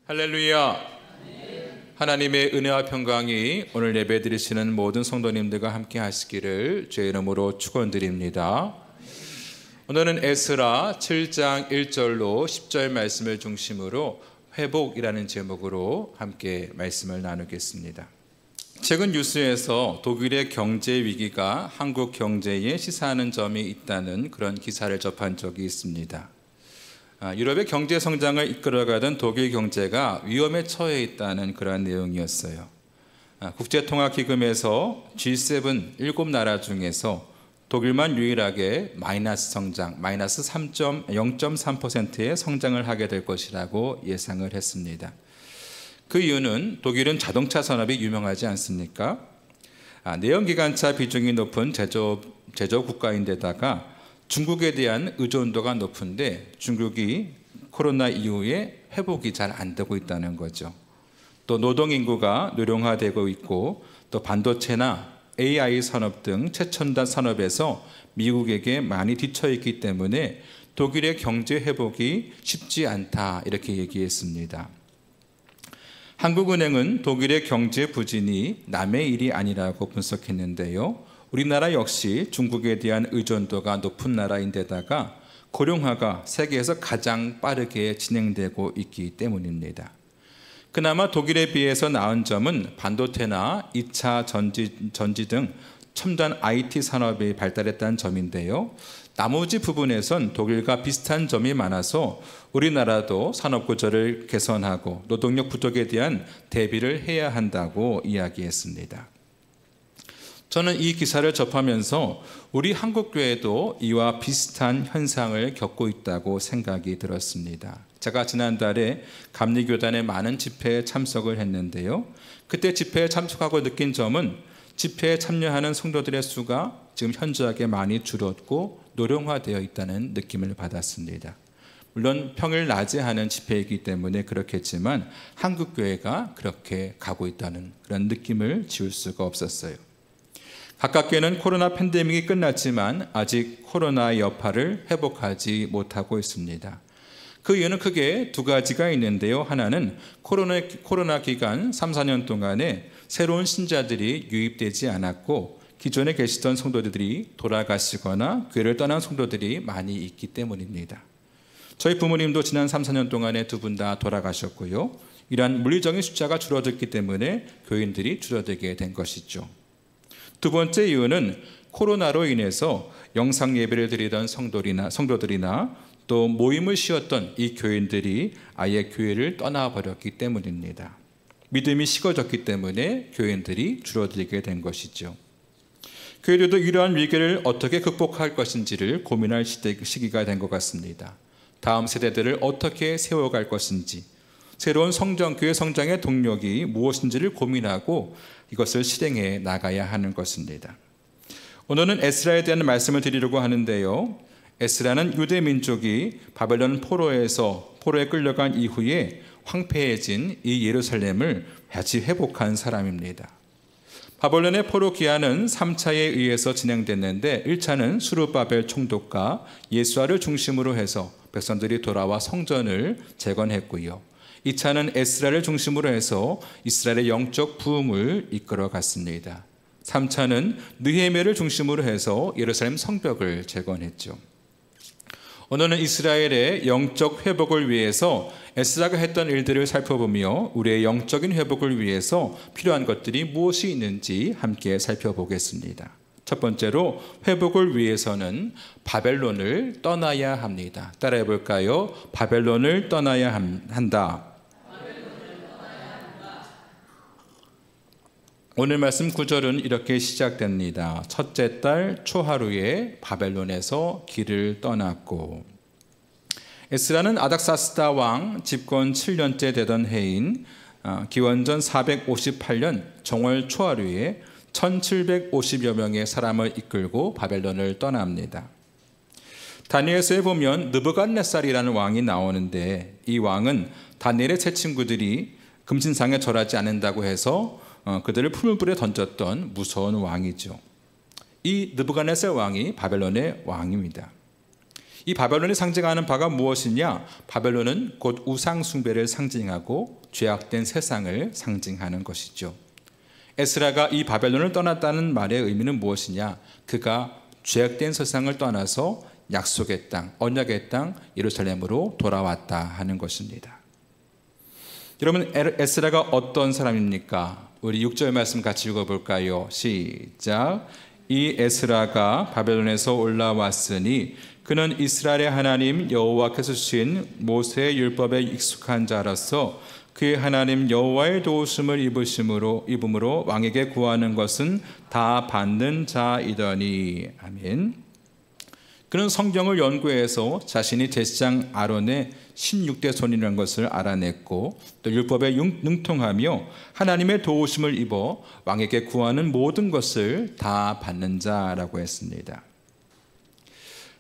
할렐루야. 하나님의 은혜와 평강이 오늘 예배 드리시는 모든 성도님들과 함께 하시기를 주의 이름으로 축원드립니다. 오늘은 에스라 7장 1절로 10절 말씀을 중심으로 회복이라는 제목으로 함께 말씀을 나누겠습니다. 최근 뉴스에서 독일의 경제 위기가 한국 경제에 시사하는 점이 있다는 그런 기사를 접한 적이 있습니다. 유럽의 경제 성장을 이끌어가던 독일 경제가 위험에 처해 있다는 그러한 내용이었어요. 국제통화기금에서 G7 7나라 중에서 독일만 유일하게 마이너스 성장, 마이너스 0.3%의 성장을 하게 될 것이라고 예상을 했습니다. 그 이유는 독일은 자동차 산업이 유명하지 않습니까? 내연기관차 비중이 높은 제조 국가인데다가 중국에 대한 의존도가 높은데 중국이 코로나 이후에 회복이 잘 안 되고 있다는 거죠. 또 노동인구가 노령화되고 있고 또 반도체나 AI 산업 등 최첨단 산업에서 미국에게 많이 뒤처 있기 때문에 독일의 경제 회복이 쉽지 않다 이렇게 얘기했습니다. 한국은행은 독일의 경제 부진이 남의 일이 아니라고 분석했는데요. 우리나라 역시 중국에 대한 의존도가 높은 나라인데다가 고령화가 세계에서 가장 빠르게 진행되고 있기 때문입니다. 그나마 독일에 비해서 나은 점은 반도체나 2차 전지 등 첨단 IT 산업이 발달했다는 점인데요. 나머지 부분에선 독일과 비슷한 점이 많아서 우리나라도 산업 구조를 개선하고 노동력 부족에 대한 대비를 해야 한다고 이야기했습니다. 저는 이 기사를 접하면서 우리 한국교회도 이와 비슷한 현상을 겪고 있다고 생각이 들었습니다. 제가 지난달에 감리교단의 많은 집회에 참석을 했는데요. 그때 집회에 참석하고 느낀 점은 집회에 참여하는 성도들의 수가 지금 현저하게 많이 줄었고 노령화되어 있다는 느낌을 받았습니다. 물론 평일 낮에 하는 집회이기 때문에 그렇겠지만 한국교회가 그렇게 가고 있다는 그런 느낌을 지울 수가 없었어요. 가깝게는 코로나 팬데믹이 끝났지만 아직 코로나의 여파를 회복하지 못하고 있습니다. 그 이유는 크게 두 가지가 있는데요. 하나는 코로나 기간 3, 4년 동안에 새로운 신자들이 유입되지 않았고 기존에 계시던 성도들이 돌아가시거나 교회를 떠난 성도들이 많이 있기 때문입니다. 저희 부모님도 지난 3, 4년 동안에 두 분 다 돌아가셨고요. 이러한 물리적인 숫자가 줄어들기 때문에 교인들이 줄어들게 된 것이죠. 두 번째 이유는 코로나로 인해서 영상 예배를 드리던 성도들이나 또 모임을 쉬었던 이 교인들이 아예 교회를 떠나버렸기 때문입니다. 믿음이 식어졌기 때문에 교인들이 줄어들게 된 것이죠. 교회들도 이러한 위기를 어떻게 극복할 것인지를 고민할 시기가 된 것 같습니다. 다음 세대들을 어떻게 세워갈 것인지, 새로운 교회 성장의 동력이 무엇인지를 고민하고 이것을 실행해 나가야 하는 것입니다. 오늘은 에스라에 대한 말씀을 드리려고 하는데요. 에스라는 유대 민족이 바벨론 포로에 끌려간 이후에 황폐해진 이 예루살렘을 다시 회복한 사람입니다. 바벨론의 포로 기한은 3차에 의해서 진행됐는데 1차는 수르바벨 총독과 예수아를 중심으로 해서 백성들이 돌아와 성전을 재건했고요. 2차는 에스라를 중심으로 해서 이스라엘의 영적 부흥을 이끌어 갔습니다. 3차는 느헤미야를 중심으로 해서 예루살렘 성벽을 재건했죠. 오늘은 이스라엘의 영적 회복을 위해서 에스라가 했던 일들을 살펴보며 우리의 영적인 회복을 위해서 필요한 것들이 무엇이 있는지 함께 살펴보겠습니다. 첫 번째로 회복을 위해서는 바벨론을 떠나야 합니다. 따라해 볼까요? 바벨론을 떠나야 한다. 오늘 말씀 9절은 이렇게 시작됩니다. 첫째 달 초하루에 바벨론에서 길을 떠났고. 에스라는 아닥사스다 왕 집권 7년째 되던 해인 기원전 458년 정월 초하루에 1750여 명의 사람을 이끌고 바벨론을 떠납니다. 다니엘서에 보면 느부갓네살이라는 왕이 나오는데 이 왕은 다니엘의 세 친구들이 금신상에 절하지 않는다고 해서 그들을 풀물불에 던졌던 무서운 왕이죠. 이 느부갓네살 왕이 바벨론의 왕입니다. 이 바벨론이 상징하는 바가 무엇이냐? 바벨론은 곧 우상 숭배를 상징하고 죄악된 세상을 상징하는 것이죠. 에스라가 이 바벨론을 떠났다는 말의 의미는 무엇이냐? 그가 죄악된 세상을 떠나서 약속의 땅, 언약의 땅 예루살렘으로 돌아왔다 하는 것입니다. 여러분, 에스라가 어떤 사람입니까? 우리 6절 말씀 같이 읽어볼까요? 시작. 이 에스라가 바벨론에서 올라왔으니 그는 이스라엘의 하나님 여호와께서 주신 모세의 율법에 익숙한 자라서 그의 하나님 여호와의 도우심을 입음으로 왕에게 구하는 것은 다 받는 자이더니. 아멘. 그는 성경을 연구해서 자신이 제사장 아론의 16대 손이라는 것을 알아냈고 또 율법에 능통하며 하나님의 도우심을 입어 왕에게 구하는 모든 것을 다 받는 자라고 했습니다.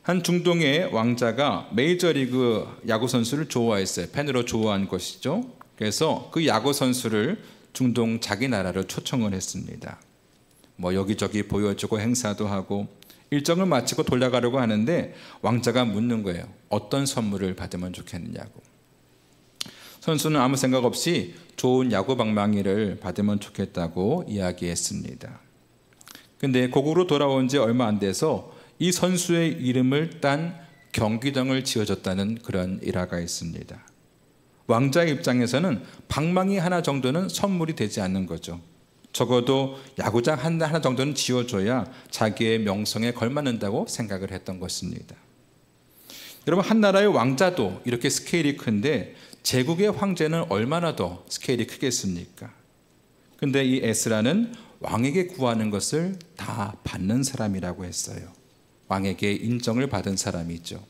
한 중동의 왕자가 메이저리그 야구 선수를 좋아했어요. 팬으로 좋아한 것이죠. 그래서 그 야구 선수를 중동 자기 나라로 초청을 했습니다. 여기저기 보여주고 행사도 하고 일정을 마치고 돌아가려고 하는데 왕자가 묻는 거예요. 어떤 선물을 받으면 좋겠느냐고. 선수는 아무 생각 없이 좋은 야구 방망이를 받으면 좋겠다고 이야기했습니다. 근데 고국으로 돌아온 지 얼마 안 돼서 이 선수의 이름을 딴 경기장을 지어줬다는 그런 일화가 있습니다. 왕자의 입장에서는 방망이 하나 정도는 선물이 되지 않는 거죠. 적어도 야구장 하나 정도는 지어줘야 자기의 명성에 걸맞는다고 생각을 했던 것입니다. 여러분, 한 나라의 왕자도 이렇게 스케일이 큰데 제국의 황제는 얼마나 더 스케일이 크겠습니까? 근데 이 에스라는 왕에게 구하는 것을 다 받는 사람이라고 했어요. 왕에게 인정을 받은 사람이죠.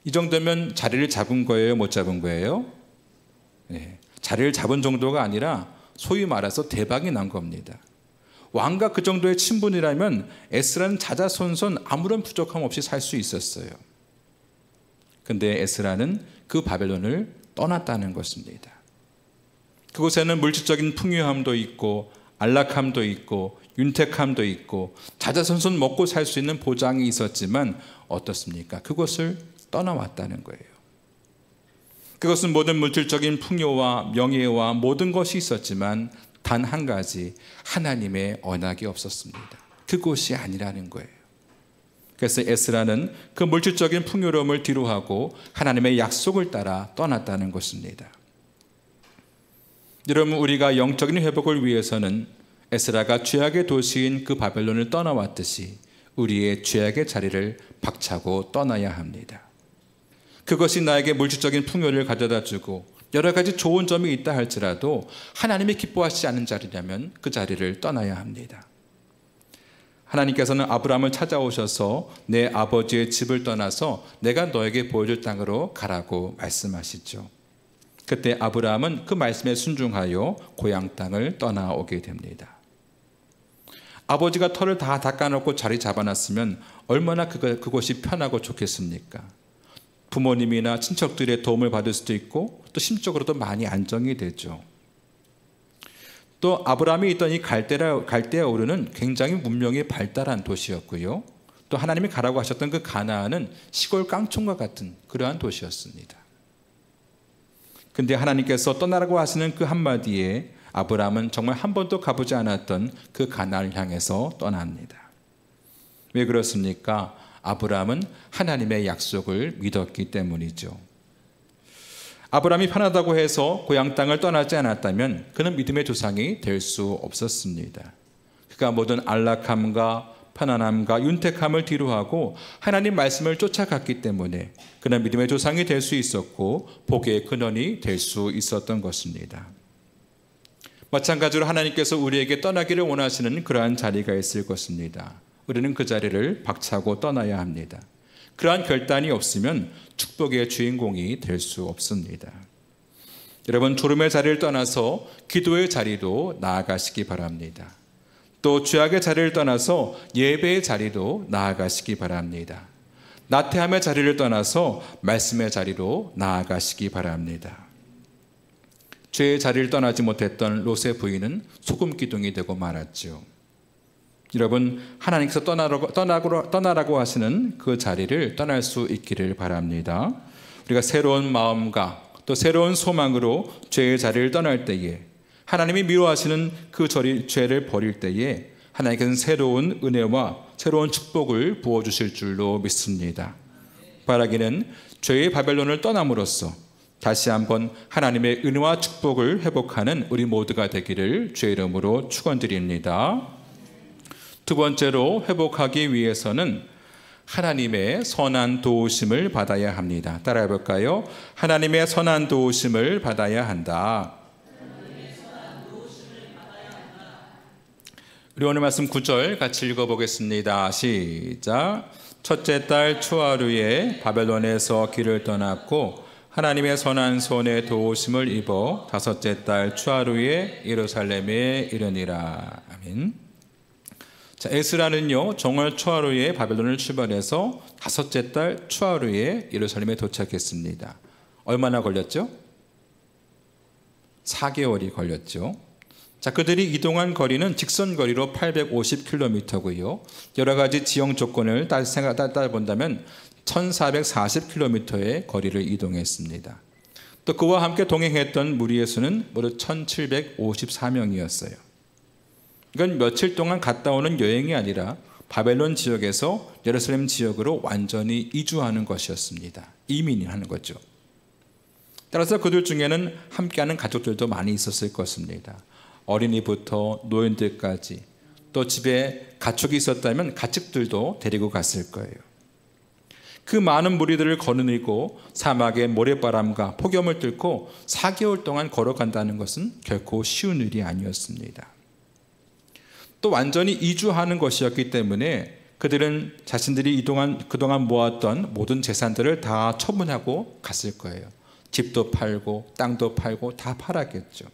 이 정도면 자리를 잡은 거예요? 못 잡은 거예요? 네, 자리를 잡은 정도가 아니라 소위 말해서 대박이 난 겁니다. 왕과 그 정도의 친분이라면 에스라는 자자손손 아무런 부족함 없이 살 수 있었어요. 근데 에스라는 그 바벨론을 떠났다는 것입니다. 그곳에는 물질적인 풍요함도 있고 안락함도 있고 윤택함도 있고 자자손손 먹고 살 수 있는 보장이 있었지만 어떻습니까? 그것을 떠나왔다는 거예요. 그것은 모든 물질적인 풍요와 명예와 모든 것이 있었지만 단 한 가지, 하나님의 언약이 없었습니다. 그것이 아니라는 거예요. 그래서 에스라는 그 물질적인 풍요로움을 뒤로하고 하나님의 약속을 따라 떠났다는 것입니다. 여러분, 우리가 영적인 회복을 위해서는 에스라가 죄악의 도시인 그 바벨론을 떠나왔듯이 우리의 죄악의 자리를 박차고 떠나야 합니다. 그것이 나에게 물질적인 풍요를 가져다 주고 여러 가지 좋은 점이 있다 할지라도 하나님이 기뻐하시지 않는 자리라면 그 자리를 떠나야 합니다. 하나님께서는 아브라함을 찾아오셔서 내 아버지의 집을 떠나서 내가 너에게 보여줄 땅으로 가라고 말씀하시죠. 그때 아브라함은 그 말씀에 순종하여 고향 땅을 떠나오게 됩니다. 아버지가 털을 다 닦아놓고 자리 잡아놨으면 얼마나 그곳이 편하고 좋겠습니까? 부모님이나 친척들의 도움을 받을 수도 있고 또 심적으로도 많이 안정이 되죠. 또 아브라함이 있던 이 갈대아 우르는 굉장히 문명이 발달한 도시였고요. 또 하나님이 가라고 하셨던 그 가나안은 시골 깡촌과 같은 그러한 도시였습니다. 근데 하나님께서 떠나라고 하시는 그 한마디에 아브라함은 정말 한 번도 가보지 않았던 그 가나안을 향해서 떠납니다. 왜 그렇습니까? 아브라함은 하나님의 약속을 믿었기 때문이죠. 아브라함이 편하다고 해서 고향 땅을 떠나지 않았다면 그는 믿음의 조상이 될 수 없었습니다. 그가 모든 안락함과 편안함과 윤택함을 뒤로하고 하나님 말씀을 쫓아갔기 때문에 그는 믿음의 조상이 될 수 있었고 복의 근원이 될 수 있었던 것입니다. 마찬가지로 하나님께서 우리에게 떠나기를 원하시는 그러한 자리가 있을 것입니다. 우리는 그 자리를 박차고 떠나야 합니다. 그러한 결단이 없으면 축복의 주인공이 될 수 없습니다. 여러분, 졸음의 자리를 떠나서 기도의 자리도 나아가시기 바랍니다. 또 죄악의 자리를 떠나서 예배의 자리도 나아가시기 바랍니다. 나태함의 자리를 떠나서 말씀의 자리로 나아가시기 바랍니다. 죄의 자리를 떠나지 못했던 롯의 부인은 소금 기둥이 되고 말았죠. 여러분, 하나님께서 떠나라고 하시는 그 자리를 떠날 수 있기를 바랍니다. 우리가 새로운 마음과 또 새로운 소망으로 죄의 자리를 떠날 때에, 하나님이 미워하시는 그 죄를 버릴 때에 하나님께서는 새로운 은혜와 새로운 축복을 부어주실 줄로 믿습니다. 바라기는 죄의 바벨론을 떠남으로써 다시 한번 하나님의 은혜와 축복을 회복하는 우리 모두가 되기를 주의 이름으로 축원드립니다. 두 번째로 회복하기 위해서는 하나님의 선한 도우심을 받아야 합니다. 따라해 볼까요? 하나님의 선한 도우심을 받아야 한다. 우리 오늘 말씀 9절 같이 읽어보겠습니다. 시작. 첫째 달 초하루에 바벨론에서 길을 떠났고 하나님의 선한 손에 도우심을 입어 다섯째 달 초하루에 예루살렘에 이르니라. 아멘. 자, 에스라는요, 정월 초하루에 바벨론을 출발해서 다섯째 달 초하루에 예루살렘에 도착했습니다. 얼마나 걸렸죠? 4개월이 걸렸죠. 자, 그들이 이동한 거리는 직선 거리로 850km고요. 여러 가지 지형 조건을 따라 본다면 1440km의 거리를 이동했습니다. 또 그와 함께 동행했던 무리의 수는 모두 1754명이었어요. 이건 며칠 동안 갔다 오는 여행이 아니라 바벨론 지역에서 예루살렘 지역으로 완전히 이주하는 것이었습니다. 이민이 하는 거죠. 따라서 그들 중에는 함께하는 가족들도 많이 있었을 것입니다. 어린이부터 노인들까지, 또 집에 가축이 있었다면 가축들도 데리고 갔을 거예요. 그 많은 무리들을 거느리고 사막의 모래바람과 폭염을 뚫고 4개월 동안 걸어간다는 것은 결코 쉬운 일이 아니었습니다. 또 완전히 이주하는 것이었기 때문에 그들은 자신들이 그동안 모았던 모든 재산들을 다 처분하고 갔을 거예요. 집도 팔고 땅도 팔고 다 팔았겠죠.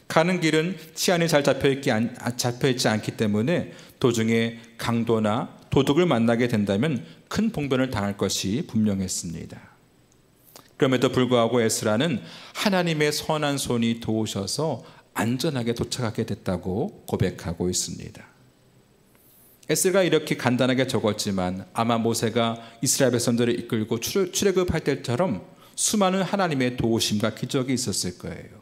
가는 길은 치안이 잘 잡혀있지 않기 때문에 도중에 강도나 도둑을 만나게 된다면 큰 봉변을 당할 것이 분명했습니다. 그럼에도 불구하고 에스라는 하나님의 선한 손이 도우셔서 안전하게 도착하게 됐다고 고백하고 있습니다. 에스라가 이렇게 간단하게 적었지만 아마 모세가 이스라엘 백성들을 이끌고 출애굽할 때처럼 수많은 하나님의 도우심과 기적이 있었을 거예요.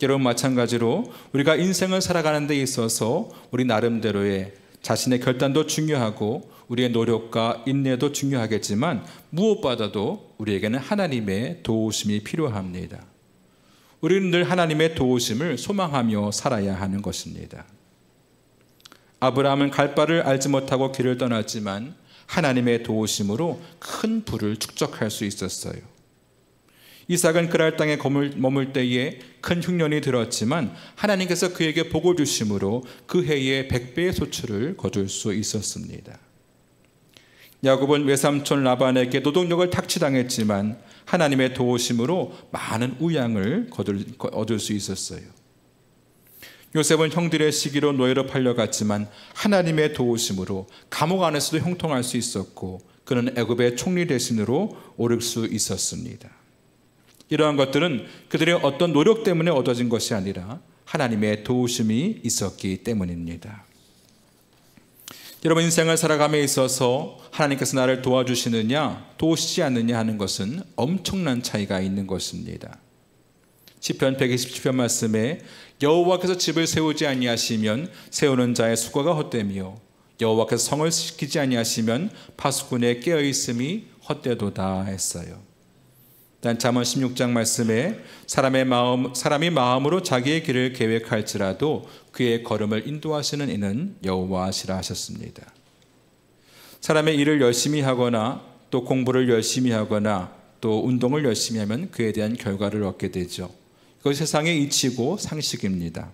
여러분, 마찬가지로 우리가 인생을 살아가는 데 있어서 우리 나름대로의 자신의 결단도 중요하고 우리의 노력과 인내도 중요하겠지만 무엇보다도 우리에게는 하나님의 도우심이 필요합니다. 우리는 늘 하나님의 도우심을 소망하며 살아야 하는 것입니다. 아브라함은 갈 바를 알지 못하고 길을 떠났지만 하나님의 도우심으로 큰 부를 축적할 수 있었어요. 이삭은 그랄 땅에 머물 때에 큰 흉년이 들었지만 하나님께서 그에게 복을 주심으로 그 해에 100배의 소출을 거둘 수 있었습니다. 야곱은 외삼촌 라반에게 노동력을 탁치당했지만 하나님의 도우심으로 많은 우양을 얻을 수 있었어요. 요셉은 형들의 시기로 노예로 팔려갔지만 하나님의 도우심으로 감옥 안에서도 형통할 수 있었고 그는 애굽의 총리 대신으로 오를 수 있었습니다. 이러한 것들은 그들의 어떤 노력 때문에 얻어진 것이 아니라 하나님의 도우심이 있었기 때문입니다. 여러분, 인생을 살아감에 있어서 하나님께서 나를 도와주시느냐 도우시지 않느냐 하는 것은 엄청난 차이가 있는 것입니다. 시편 127편 말씀에 여호와께서 집을 세우지 아니하시면 세우는 자의 수고가 헛되며 여호와께서 성을 지키지 아니하시면 파수꾼의 깨어있음이 헛되도다 했어요. 단 잠언 16장 말씀에 사람이 마음으로 자기의 길을 계획할지라도 그의 걸음을 인도하시는 이는 여호와시라 하셨습니다. 사람의 일을 열심히 하거나 또 공부를 열심히 하거나 또 운동을 열심히 하면 그에 대한 결과를 얻게 되죠. 그것이 세상의 이치고 상식입니다.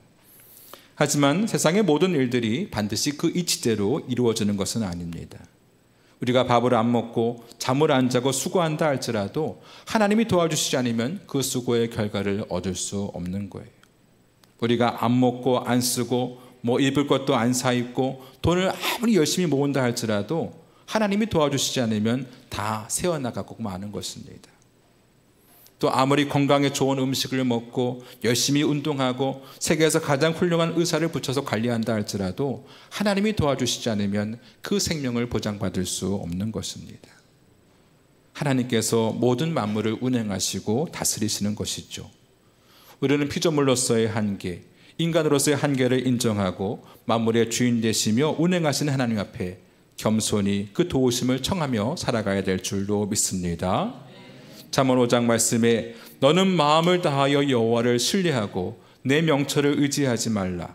하지만 세상의 모든 일들이 반드시 그 이치대로 이루어지는 것은 아닙니다. 우리가 밥을 안 먹고 잠을 안 자고 수고한다 할지라도 하나님이 도와주시지 않으면 그 수고의 결과를 얻을 수 없는 거예요. 우리가 안 먹고 안 쓰고 입을 것도 안 사 입고 돈을 아무리 열심히 모은다 할지라도 하나님이 도와주시지 않으면 다 새어나가고 마는 것입니다. 또 아무리 건강에 좋은 음식을 먹고 열심히 운동하고 세계에서 가장 훌륭한 의사를 붙여서 관리한다 할지라도 하나님이 도와주시지 않으면 그 생명을 보장받을 수 없는 것입니다. 하나님께서 모든 만물을 운행하시고 다스리시는 것이죠. 우리는 피조물로서의 한계, 인간으로서의 한계를 인정하고 만물의 주인 되시며 운행하시는 하나님 앞에 겸손히 그 도우심을 청하며 살아가야 될 줄로 믿습니다. 잠언 5장 말씀에 너는 마음을 다하여 여호와를 신뢰하고 내 명철을 의지하지 말라.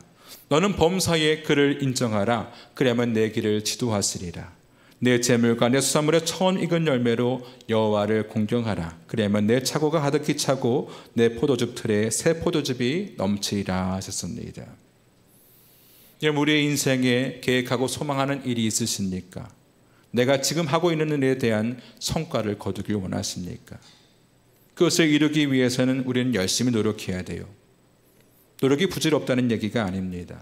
너는 범사에 그를 인정하라. 그리하면 내 길을 지도하시리라. 내 재물과 내 수산물의 처음 익은 열매로 여호와를 공경하라. 그리하면 내 차고가 가득히 차고 내 포도즙 틀에 새 포도즙이 넘치리라 하셨습니다. 우리의 인생에 계획하고 소망하는 일이 있으십니까? 내가 지금 하고 있는 일에 대한 성과를 거두길 원하십니까? 그것을 이루기 위해서는 우리는 열심히 노력해야 돼요. 노력이 부질없다는 얘기가 아닙니다.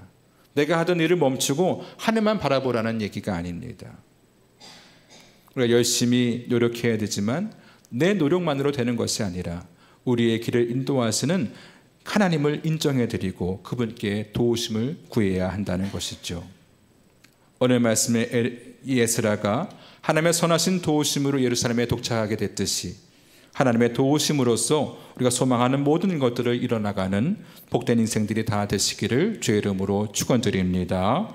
내가 하던 일을 멈추고 하늘만 바라보라는 얘기가 아닙니다. 우리가 열심히 노력해야 되지만 내 노력만으로 되는 것이 아니라 우리의 길을 인도하시는 하나님을 인정해드리고 그분께 도우심을 구해야 한다는 것이죠. 오늘 말씀에 에스라가 하나님의 선하신 도우심으로 예루살렘에 도착하게 됐듯이 하나님의 도우심으로써 우리가 소망하는 모든 것들을 이뤄나가는 복된 인생들이 다 되시기를 주의 이름으로 축원드립니다.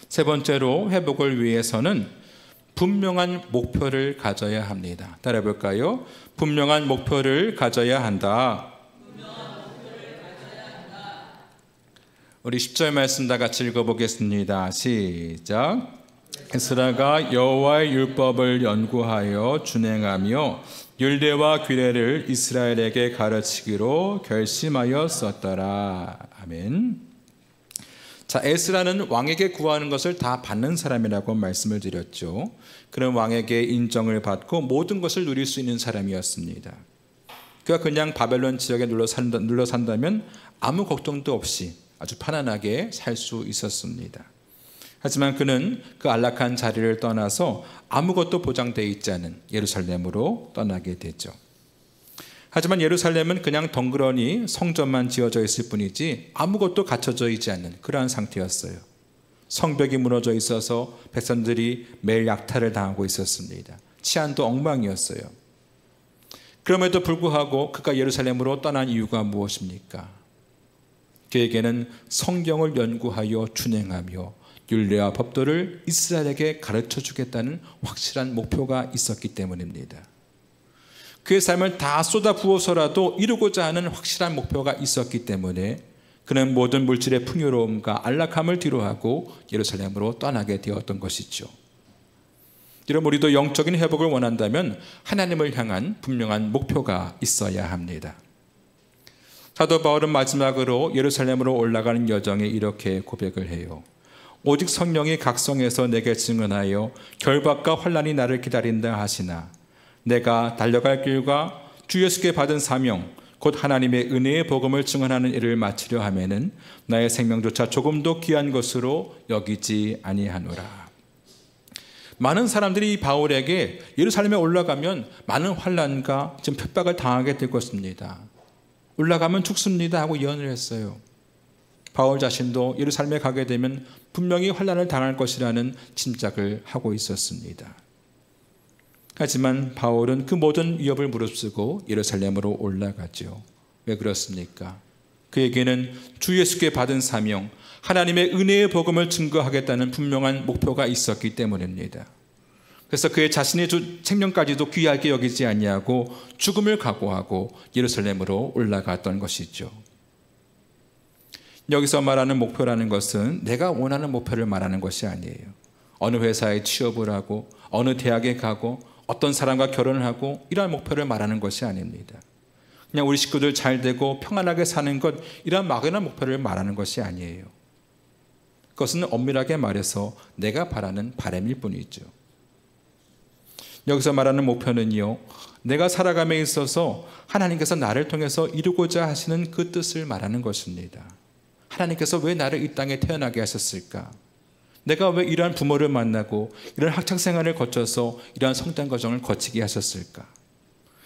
세 번째로 회복을 위해서는 분명한 목표를 가져야 합니다. 따라해볼까요? 분명한 목표를 가져야 한다. 우리 10절 말씀 다 같이 읽어보겠습니다. 시작. 에스라가 여호와의 율법을 연구하여 준행하며 율례와 규례를 이스라엘에게 가르치기로 결심하였었더라. 아멘. 자, 에스라는 왕에게 구하는 것을 다 받는 사람이라고 말씀을 드렸죠. 그런 왕에게 인정을 받고 모든 것을 누릴 수 있는 사람이었습니다. 그가 그냥 바벨론 지역에 눌러 산다면 아무 걱정도 없이 아주 편안하게 살 수 있었습니다. 하지만 그는 그 안락한 자리를 떠나서 아무것도 보장되어 있지 않은 예루살렘으로 떠나게 되죠. 하지만 예루살렘은 그냥 덩그러니 성전만 지어져 있을 뿐이지 아무것도 갖춰져 있지 않는 그러한 상태였어요. 성벽이 무너져 있어서 백성들이 매일 약탈을 당하고 있었습니다. 치안도 엉망이었어요. 그럼에도 불구하고 그가 예루살렘으로 떠난 이유가 무엇입니까? 그에게는 성경을 연구하여 준행하며 율례와 법도를 이스라엘에게 가르쳐 주겠다는 확실한 목표가 있었기 때문입니다. 그의 삶을 다 쏟아부어서라도 이루고자 하는 확실한 목표가 있었기 때문에 그는 모든 물질의 풍요로움과 안락함을 뒤로하고 예루살렘으로 떠나게 되었던 것이죠. 여러분, 우리도 영적인 회복을 원한다면 하나님을 향한 분명한 목표가 있어야 합니다. 사도 바울은 마지막으로 예루살렘으로 올라가는 여정에 이렇게 고백을 해요. 오직 성령이 각성해서 내게 증언하여 결박과 환난이 나를 기다린다 하시나 내가 달려갈 길과 주 예수께 받은 사명 곧 하나님의 은혜의 복음을 증언하는 일을 마치려 하면은 나의 생명조차 조금도 귀한 것으로 여기지 아니하노라. 많은 사람들이 이 바울에게 예루살렘에 올라가면 많은 환난과 지금 핍박을 당하게 될 것입니다. 올라가면 죽습니다 하고 예언을 했어요. 바울 자신도 예루살렘에 가게 되면 분명히 환난을 당할 것이라는 짐작을 하고 있었습니다. 하지만 바울은 그 모든 위협을 무릅쓰고 예루살렘으로 올라가죠. 왜 그렇습니까? 그에게는 주 예수께 받은 사명, 하나님의 은혜의 복음을 증거하겠다는 분명한 목표가 있었기 때문입니다. 그래서 그의 자신의 생명까지도 귀하게 여기지 아니하고 죽음을 각오하고 예루살렘으로 올라갔던 것이죠. 여기서 말하는 목표라는 것은 내가 원하는 목표를 말하는 것이 아니에요. 어느 회사에 취업을 하고 어느 대학에 가고 어떤 사람과 결혼을 하고 이러한 목표를 말하는 것이 아닙니다. 그냥 우리 식구들 잘 되고 평안하게 사는 것, 이러한 막연한 목표를 말하는 것이 아니에요. 그것은 엄밀하게 말해서 내가 바라는 바람일 뿐이죠. 여기서 말하는 목표는요, 내가 살아감에 있어서 하나님께서 나를 통해서 이루고자 하시는 그 뜻을 말하는 것입니다. 하나님께서 왜 나를 이 땅에 태어나게 하셨을까? 내가 왜 이러한 부모를 만나고 이런 학창생활을 거쳐서 이러한 성장 과정을 거치게 하셨을까?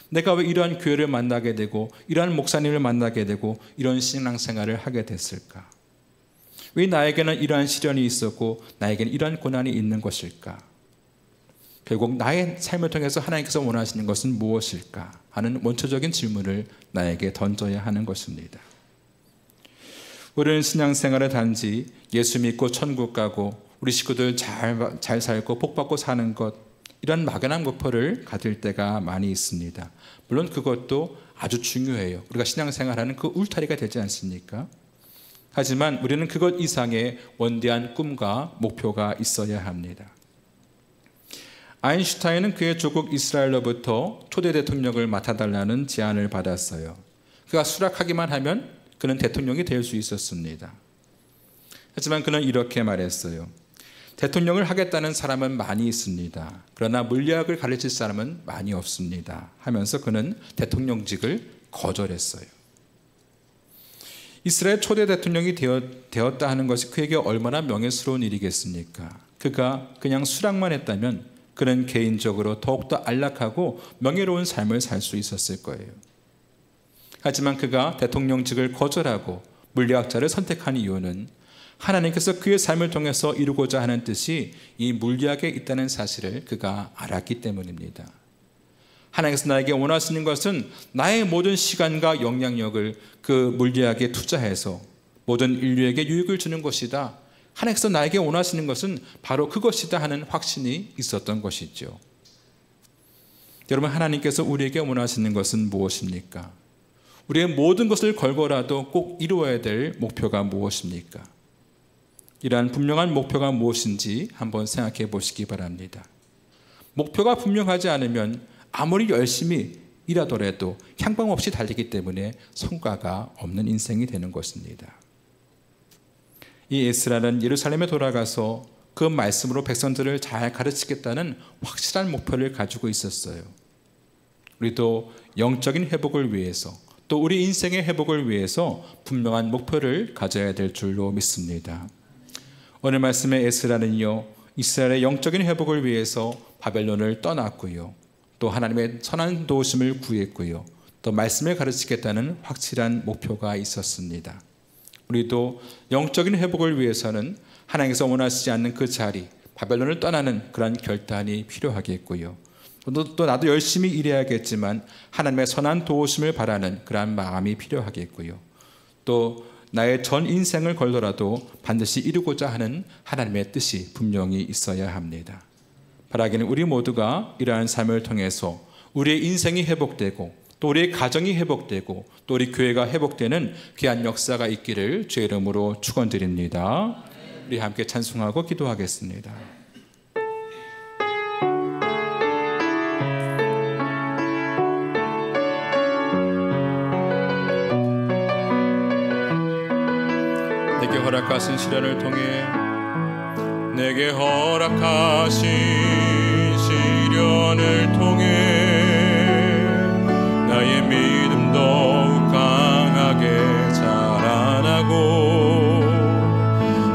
내가 왜 이러한 교회를 만나게 되고 이러한 목사님을 만나게 되고 이런 신앙생활을 하게 됐을까? 왜 나에게는 이러한 시련이 있었고 나에게는 이러한 고난이 있는 것일까? 결국 나의 삶을 통해서 하나님께서 원하시는 것은 무엇일까 하는 원초적인 질문을 나에게 던져야 하는 것입니다. 우리는 신앙생활을 단지 예수 믿고 천국 가고 우리 식구들 잘 살고 복받고 사는 것, 이런 막연한 목표를 가질 때가 많이 있습니다. 물론 그것도 아주 중요해요. 우리가 신앙생활하는 그 울타리가 되지 않습니까? 하지만 우리는 그것 이상의 원대한 꿈과 목표가 있어야 합니다. 아인슈타인은 그의 조국 이스라엘로부터 초대 대통령을 맡아달라는 제안을 받았어요. 그가 수락하기만 하면 그는 대통령이 될 수 있었습니다. 하지만 그는 이렇게 말했어요. 대통령을 하겠다는 사람은 많이 있습니다. 그러나 물리학을 가르칠 사람은 많이 없습니다. 하면서 그는 대통령직을 거절했어요. 이스라엘 초대 대통령이 되었다 하는 것이 그에게 얼마나 명예스러운 일이겠습니까? 그가 그냥 수락만 했다면 그는 개인적으로 더욱더 안락하고 명예로운 삶을 살 수 있었을 거예요. 하지만 그가 대통령직을 거절하고 물리학자를 선택한 이유는 하나님께서 그의 삶을 통해서 이루고자 하는 뜻이 이 물리학에 있다는 사실을 그가 알았기 때문입니다. 하나님께서 나에게 원하시는 것은 나의 모든 시간과 영향력을 그 물리학에 투자해서 모든 인류에게 유익을 주는 것이다. 하나님께서 나에게 원하시는 것은 바로 그것이다 하는 확신이 있었던 것이죠. 여러분, 하나님께서 우리에게 원하시는 것은 무엇입니까? 우리의 모든 것을 걸고라도 꼭 이루어야 될 목표가 무엇입니까? 이러한 분명한 목표가 무엇인지 한번 생각해 보시기 바랍니다. 목표가 분명하지 않으면 아무리 열심히 일하더라도 향방 없이 달리기 때문에 성과가 없는 인생이 되는 것입니다. 이 에스라는 예루살렘에 돌아가서 그 말씀으로 백성들을 잘 가르치겠다는 확실한 목표를 가지고 있었어요. 우리도 영적인 회복을 위해서 또 우리 인생의 회복을 위해서 분명한 목표를 가져야 될 줄로 믿습니다. 오늘 말씀의 에스라는요, 이스라엘의 영적인 회복을 위해서 바벨론을 떠났고요, 또 하나님의 선한 도우심을 구했고요, 또 말씀을 가르치겠다는 확실한 목표가 있었습니다. 우리도 영적인 회복을 위해서는 하나님께서 원하시지 않는 그 자리, 바벨론을 떠나는 그런 결단이 필요하겠고요, 또 나도 열심히 일해야겠지만 하나님의 선한 도우심을 바라는 그러한 마음이 필요하겠고요, 또 나의 전 인생을 걸더라도 반드시 이루고자 하는 하나님의 뜻이 분명히 있어야 합니다. 바라기는 우리 모두가 이러한 삶을 통해서 우리의 인생이 회복되고 또 우리의 가정이 회복되고 또 우리 교회가 회복되는 귀한 역사가 있기를 주의 이름으로 축원드립니다. 우리 함께 찬송하고 기도하겠습니다. 내게 허락하신 시련을 통해 내게 허락하신 시련을 통해 나의 믿음 더욱 강하게 자라나고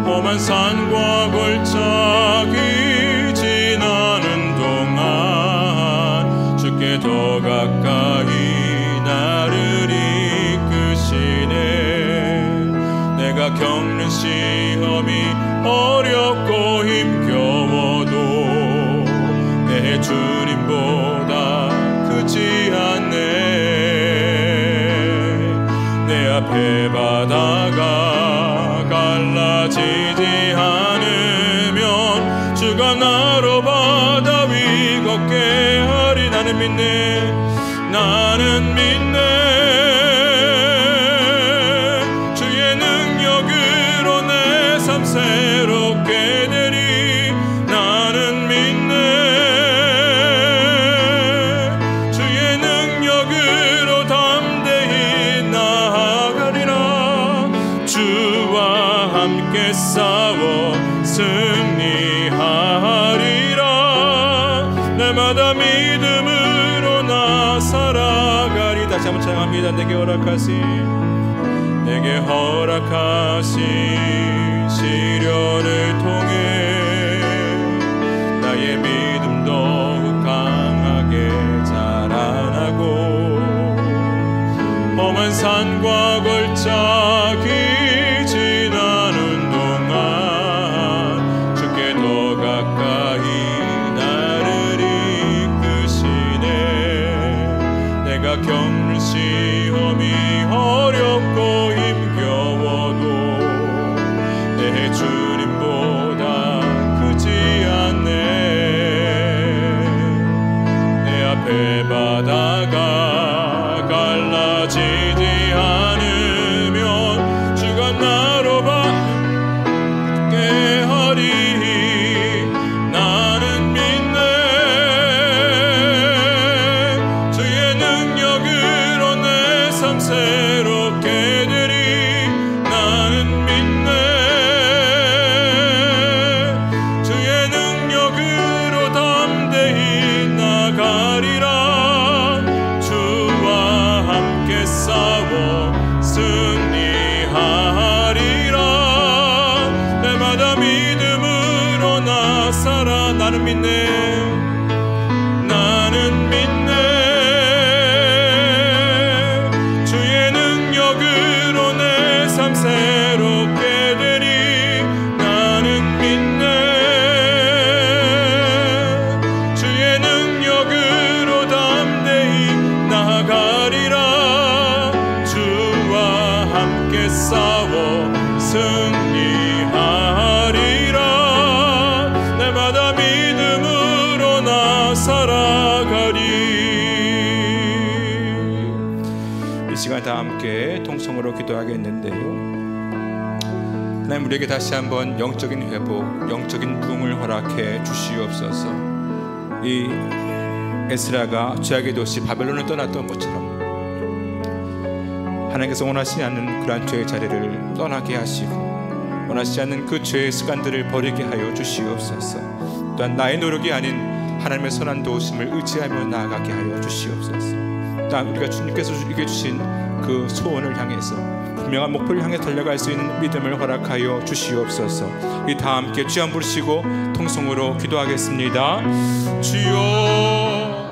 험한 산과 골짜기 지나는 동안 주께 더 가까이 나를 이끄시네. 내가 겪는 시험이 어렵고 힘겨워도 내 주님보다 크지 않네. 내 앞에 바다가 갈라지지 않으면 주가 나로 바다 위 걷게 하리. 나는 믿네, 나는 믿네. 새롭게 되리. 나는 믿네. 주의 능력으로 담대히 나아가리라. 주와 함께 싸워 승리하리라. 날마다 믿음으로 나 살아가리. 다시 한번 찬양합니다. 내게 허락하신 시련을 통해 나의 믿음 더욱 강하게 자라나고 산과 골짜기 지나는 동안 주께 더 가까이 나를 이끄시네. 내가 겪는 시험이 어렵고 힘겨워도 내 주님보다 크지 않네. 내 앞에 바다가 갈라지지 않으면 주가 나로 밖에 하리. 나는 믿네. 주의 능력으로 내 삶 새롭게 되리. 나는 믿네. 주의 능력으로 담대히 나가리라. 싸워 승리하리라. 때마다 믿음으로 나 살아. 나는 믿네. 나는 믿네. 주의 능력으로 내 삶 새롭게 되리. 나는 믿네. 주의 능력으로 담대히 나가리라. 싸워 승리하리라. 날마다 믿음으로 나 살아가리. 이 시간 다 함께 통성으로 기도하겠는데요. 하나님, 우리에게 다시 한번 영적인 회복, 영적인 부흥을 허락해 주시옵소서. 이 에스라가 죄악의 도시 바벨론을 떠났던 것처럼 하나님께서 원하시지 않는 그러한 죄의 자리를 떠나게 하시고 원하시지 않는 그 죄의 습관들을 버리게 하여 주시옵소서. 또한 나의 노력이 아닌 하나님의 선한 도우심을 의지하며 나아가게 하여 주시옵소서. 또한 우리가 주님께서 우리에게 주신 그 소원을 향해서 분명한 목표를 향해 달려갈 수 있는 믿음을 허락하여 주시옵소서. 우리 다 함께 주여 부르시고 통성으로 기도하겠습니다. 주여